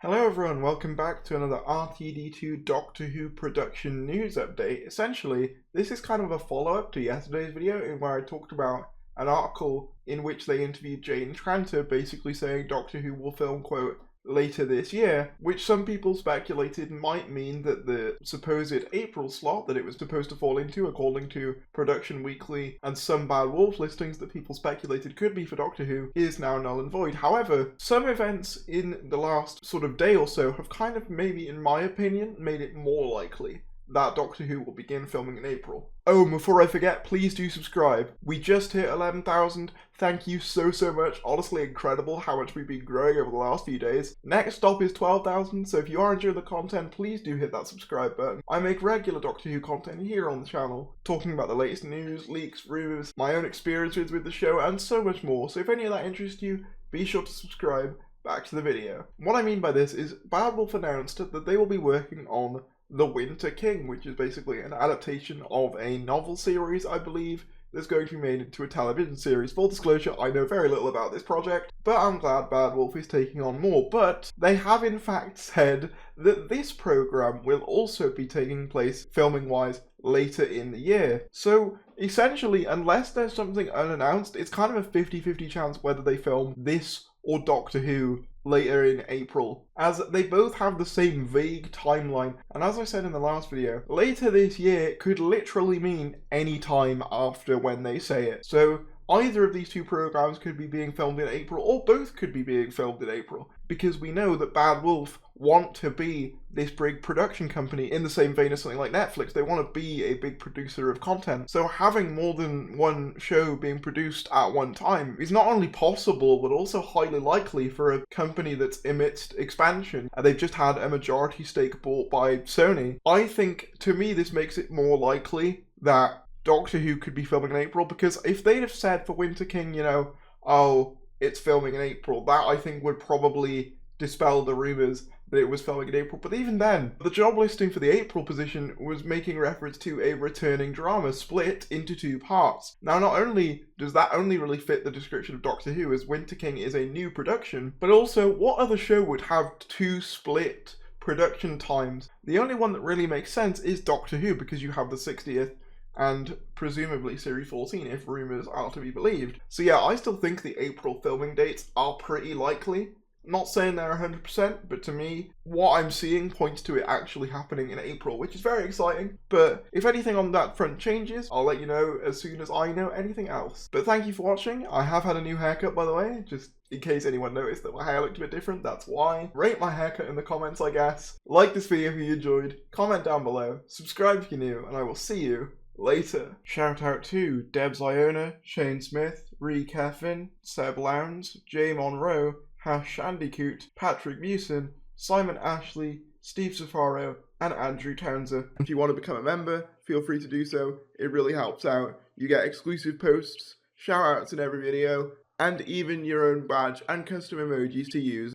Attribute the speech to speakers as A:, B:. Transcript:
A: Hello everyone, welcome back to another RTD2 Doctor Who production news update. Essentially, this is kind of a follow-up to yesterday's video in where I talked about an article in which they interviewed Jane Tranter, basically saying Doctor Who will film, quote, later this year, which some people speculated might mean that the supposed April slot that it was supposed to fall into, according to Production Weekly and some Bad Wolf listings that people speculated could be for Doctor Who, is now null and void. However, some events in the last sort of day or so have kind of, maybe in my opinion, made it more likely that Doctor Who will begin filming in April. Oh, before I forget, please do subscribe. We just hit 11,000. Thank you so much. Honestly incredible how much we've been growing over the last few days. Next stop is 12,000, so if you are enjoying the content, please do hit that subscribe button. I make regular Doctor Who content here on the channel, talking about the latest news, leaks, rumours, my own experiences with the show, and so much more. So if any of that interests you, be sure to subscribe. Back to the video. What I mean by this is Bad Wolf announced that they will be working on The Winter King, which is basically an adaptation of a novel series, I believe, that's going to be made into a television series. Full disclosure, I know very little about this project, but I'm glad Bad Wolf is taking on more. But they have in fact said that this program will also be taking place, filming-wise, later in the year. So essentially, unless there's something unannounced, it's kind of a 50-50 chance whether they film this or Doctor Who later in April, as they both have the same vague timeline, and as I said in the last video, later this year could literally mean any time after when they say it. So either of these two programs could be being filmed in April, or both could be being filmed in April, because we know that Bad Wolf want to be this big production company in the same vein as something like Netflix. They want to be a big producer of content. So having more than one show being produced at one time is not only possible, but also highly likely for a company that's amidst expansion. They've just had a majority stake bought by Sony. I think, to me, this makes it more likely that Doctor Who could be filming in April, because if they'd have said for Winter King, oh, it's filming in April, that I think would probably dispel the rumours that it was filming in April. But even then, the job listing for the April position was making reference to a returning drama split into two parts. Now, not only does that only really fit the description of Doctor Who, as Winter King is a new production, but also what other show would have two split production times? The only one that really makes sense is Doctor Who, because you have the 60th and presumably Series 14 if rumours are to be believed. So yeah, I still think the April filming dates are pretty likely. Not saying they're 100%, but to me, what I'm seeing points to it actually happening in April, which is very exciting. But if anything on that front changes, I'll let you know as soon as I know anything else. But thank you for watching. I have had a new haircut, by the way, just in case anyone noticed that my hair looked a bit different, that's why. Rate my haircut in the comments, I guess. Like this video if you enjoyed, comment down below, subscribe if you're new, and I will see you later. Shout out to Debs Iona, Shane Smith, Ree Keffin, Seb Lowndes, Jay Monroe, Hash Shandycoot, Patrick Mewson, Simon Ashley, Steve Safaro, and Andrew Townser. If you want to become a member, feel free to do so. It really helps out. You get exclusive posts, shout outs in every video, and even your own badge and custom emojis to use.